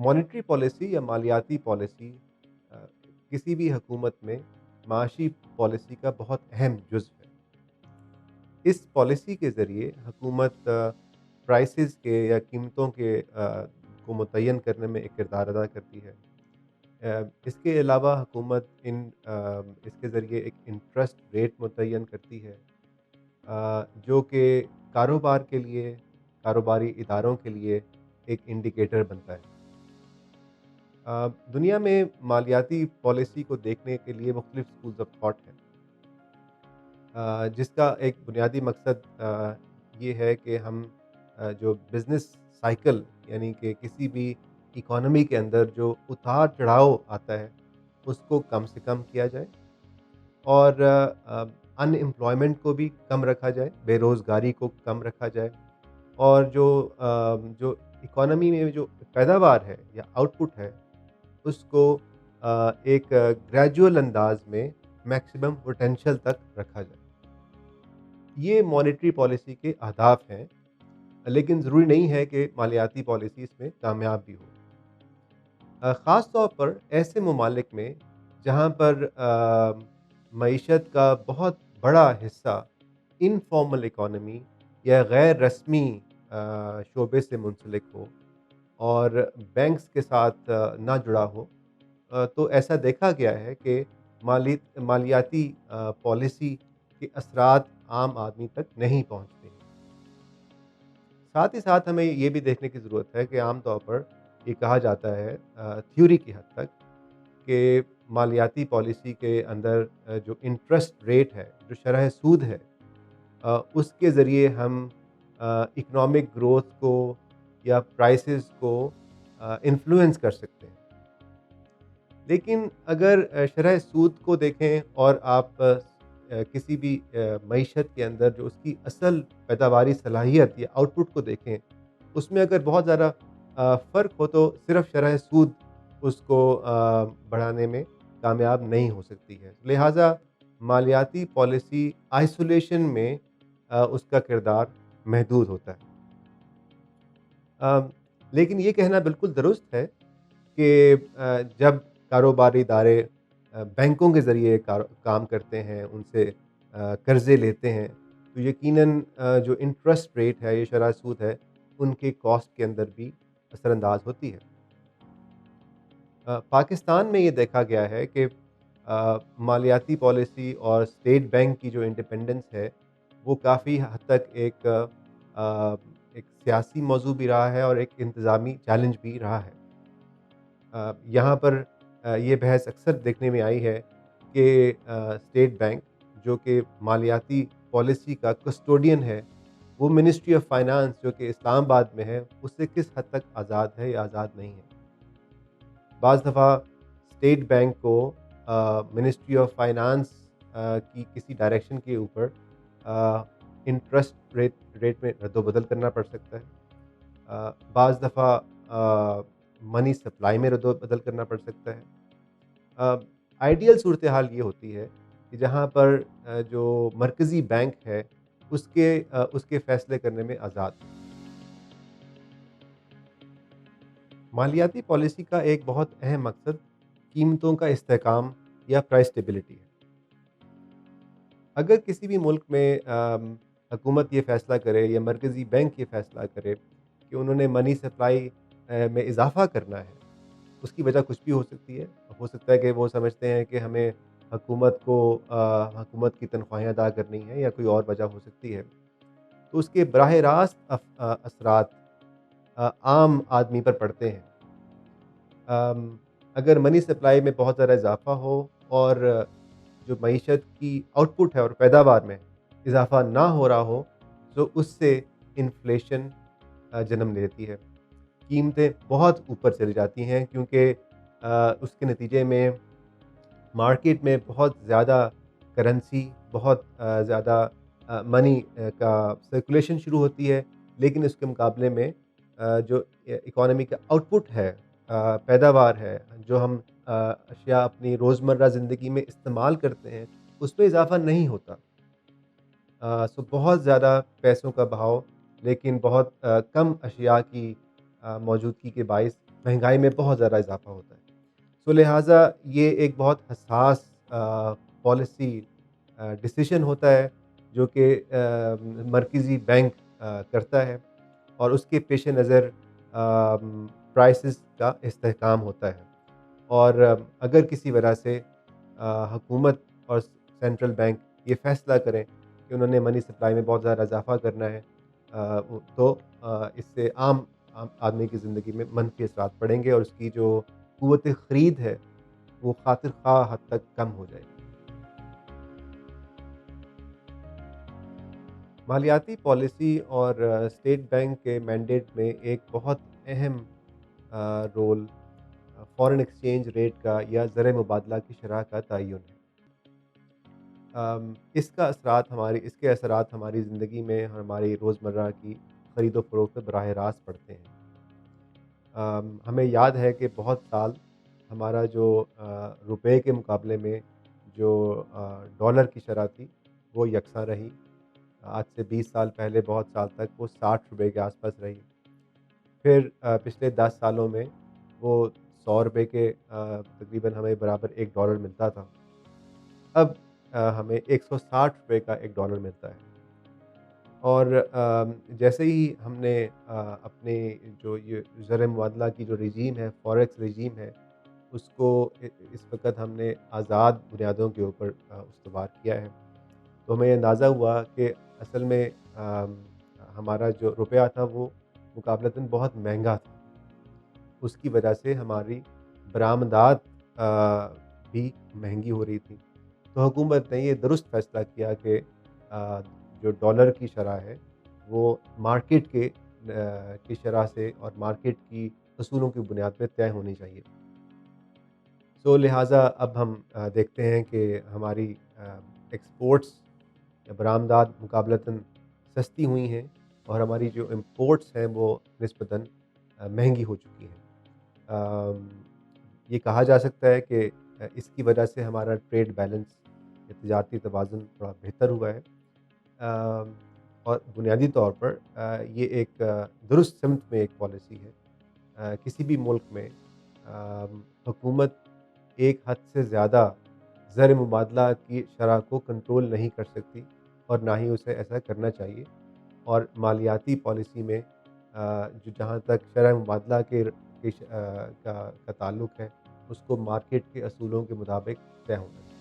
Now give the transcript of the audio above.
Monetary policy या मालियाती policy अ, किसी भी हुकूमत में माशी पॉलिसी का बहुत अहम जुज़ है। इस पॉलिसी के ज़रिए हुकूमत प्राइसेस के या कीमतों को मुतय्यन करने में एक किरदार अदा करती है। इसके अलावा हुकूमत इसके ज़रिए एक इंटरेस्ट रेट मुतय्यन करती है, जो कि कारोबार के लिए, कारोबारी इदारों के लिए एक इंडिकेटर बनता है। दुनिया में मालियाती पॉलिसी को देखने के लिए मुख्तलिफ स्कूल्स ऑफ थॉट हैं, जिसका एक बुनियादी मकसद ये है कि हम जो बिज़नेस साइकिल यानी कि किसी भी इकोनॉमी के अंदर जो उतार-चढ़ाव आता है, उसको कम से कम किया जाए और अनएम्प्लॉयमेंट को भी कम रखा जाए, बेरोज़गारी को कम रखा जाए और जो इकोनॉमी में जो पैदावार है या आउटपुट है, उसको एक ग्रेजुअल अंदाज में मैक्सिमम पोटेंशियल तक रखा जाए। ये मॉनेटरी पॉलिसी के अहदाफ हैं, लेकिन ज़रूरी नहीं है कि मालियाती पॉलिसी इसमें कामयाब भी हो। ख़ास तौर पर ऐसे ममालिक में जहाँ पर मईशत का बहुत बड़ा हिस्सा इनफॉर्मल इकोनॉमी या गैर रस्मी शोबे से मुंसलिक हो और बैंक्स के साथ ना जुड़ा हो, तो ऐसा देखा गया है कि मालियाती पॉलिसी के असरात आम आदमी तक नहीं पहुँचते हैं। साथ ही साथ हमें ये भी देखने की ज़रूरत है कि आम तौर पर ये कहा जाता है थ्योरी की हद तक कि मालियाती पॉलिसी के अंदर जो इंटरेस्ट रेट है, जो शरह सूद है, उसके ज़रिए हम इकोनॉमिक ग्रोथ को या प्राइसेस को इन्फ्लुएंस कर सकते हैं। लेकिन अगर शरह सूद को देखें और आप किसी भी मईशत के अंदर जो उसकी असल पैदावारी सलाहियत या आउटपुट को देखें, उसमें अगर बहुत ज़्यादा फ़र्क हो तो सिर्फ़ शरह सूद उसको बढ़ाने में कामयाब नहीं हो सकती है। लिहाज़ा मालियाती पॉलिसी आइसोलेशन में उसका किरदार महदूद होता है। अ, लेकिन ये कहना बिल्कुल दुरुस्त है कि जब कारोबारी इदारे बैंकों के ज़रिए काम करते हैं, उनसे कर्ज़े लेते हैं, तो यकीनन जो इंटरेस्ट रेट है, ये शरह सूद है, उनके कॉस्ट के अंदर भी असरअंदाज़ होती है। पाकिस्तान में ये देखा गया है कि मालियाती पॉलिसी और स्टेट बैंक की जो इंडिपेंडेंस है, वो काफ़ी हद तक एक सियासी मौज़ू भी रहा है और एक इंतज़ामी चैलेंज भी रहा है। यहाँ पर ये बहस अक्सर देखने में आई है कि स्टेट बैंक जो कि मालियाती पॉलिसी का कस्टोडियन है, वो मिनिस्ट्री ऑफ फाइनेंस जो कि इस्लामाबाद में है, उससे किस हद तक आज़ाद है या आज़ाद नहीं है। बाज़ दफ़ा स्टेट बैंक को मिनिस्ट्री ऑफ फाइनेंस की किसी डायरेक्शन के ऊपर इंटरेस्ट रेट में रद्द-ओ-बदल करना पड़ सकता है। बाज़ दफ़ा मनी सप्लाई में रद्द-ओ-बदल करना पड़ सकता है। आइडियल सूरत हाल ये होती है कि जहाँ पर जो मरकज़ी बैंक है, उसके फ़ैसले करने में आज़ाद हो। मालियाती पॉलिसी का एक बहुत अहम मकसद कीमतों का इस्तेहकाम या प्राइस स्टेबिलिटी है। अगर किसी भी मुल्क में हुकूमत ये फ़ैसला करे या मरकज़ी बैंक ये फ़ैसला करे कि उन्होंने मनी सप्लाई में इज़ाफ़ा करना है, उसकी वजह कुछ भी हो सकती है। हो सकता है कि वो समझते हैं कि हमें हुकूमत की तनख्वाहें अदा करनी है या कोई और वजह हो सकती है। तो उसके बराह रास्त असरात आम आदमी पर पड़ते हैं। अगर मनी सप्लाई में बहुत ज़्यादा इज़ाफ़ा हो और जो मईशत की आउटपुट है और पैदावार में इज़ाफ़ा ना हो रहा हो, तो उससे इन्फ्लेशन जन्म लेती है। कीमतें बहुत ऊपर चली जाती हैं क्योंकि उसके नतीजे में मार्केट में बहुत ज़्यादा करेंसी, बहुत ज़्यादा मनी का सर्कुलेशन शुरू होती है, लेकिन उसके मुकाबले में जो इकोनॉमी का आउटपुट है, पैदावार है, जो हम अशिया अपनी रोज़मर्रा ज़िंदगी में इस्तेमाल करते हैं, उसमें इज़ाफ़ा नहीं होता। सो बहुत ज़्यादा पैसों का बहाव, लेकिन बहुत कम अशिया की मौजूदगी के बाइस مہنگائی میں بہت زیادہ اضافہ ہوتا ہے۔ سو لہٰذا یہ ایک بہت حساس پالیسی ڈیسیژن ہوتا ہے جو کہ مرکزی بینک کرتا ہے، اور اس کے پیش نظر پرائسز کا استحکام ہوتا ہے۔ اور اگر کسی وجہ سے حکومت اور سینٹرل بینک یہ فیصلہ کریں کہ انہوں نے منی سپلائی میں بہت زیادہ اضافہ کرنا ہے، تو اس سے عام آدمی کی زندگی میں منفی اثرات پڑیں گے، اور اس کی جو قوت خرید ہے وہ خاطر خواہ حد تک کم ہو جائے گی۔ مالیاتی پالیسی اور اسٹیٹ بینک کے مینڈیٹ میں ایک بہت اہم رول فارن ایکسچینج ریٹ کا یا زر مبادلہ کی شرح کا تعین ہے۔ اس کے اثرات ہماری زندگی میں ہماری روزمرہ کی خرید و فروخت پہ براہ راست پڑتے ہیں۔ ہمیں یاد ہے کہ بہت سال ہمارا جو روپے کے مقابلے میں جو ڈالر کی شرح تھی وہ یکساں رہی۔ آج سے 20 سال پہلے بہت سال تک وہ 60 روپے کے آس پاس رہی۔ پھر پچھلے 10 سالوں میں وہ 100 روپے کے تقریباً ہمیں برابر ایک ڈالر ملتا تھا۔ اب ہمیں 160 روپے کا ایک ڈالر ملتا ہے۔ اور جیسے ہی ہم نے اپنے جو یہ زر مبادلہ کی جو رجیم ہے، فوریکس رجیم ہے، اس کو اس وقت ہم نے آزاد بنیادوں کے اوپر استوار کیا ہے، تو ہمیں اندازہ ہوا کہ اصل میں ہمارا جو روپیہ تھا وہ مقابلتاً بہت مہنگا تھا۔ اس کی وجہ سے ہماری برآمدات بھی مہنگی ہو رہی تھی۔ تو حکومت نے یہ درست فیصلہ کیا کہ جو ڈالر کی شرح ہے وہ مارکیٹ کی شرح سے اور مارکیٹ کی اصولوں کی بنیاد پہ طے ہونی چاہیے۔ سو لہٰذا اب ہم دیکھتے ہیں کہ ہماری ایکسپورٹس یا برآمدات مقابلتاً سستی ہوئی ہیں، اور ہماری جو امپورٹس ہیں وہ نسبتاً مہنگی ہو چکی ہیں۔ یہ کہا جا سکتا ہے کہ اس کی وجہ سے ہمارا ٹریڈ بیلنس یا تجارتی توازن تھوڑا بہتر ہوا ہے، اور بنیادی طور پر یہ ایک درست سمت میں ایک پالیسی ہے۔ کسی بھی ملک میں حکومت ایک حد سے زیادہ زر مبادلہ کی شرح کو کنٹرول نہیں کر سکتی، اور نہ ہی اسے ایسا کرنا چاہیے، اور مالیاتی پالیسی میں جہاں تک شرح مبادلہ کا تعلق ہے، اس کو مارکیٹ کے اصولوں کے مطابق طے ہونا چاہیے۔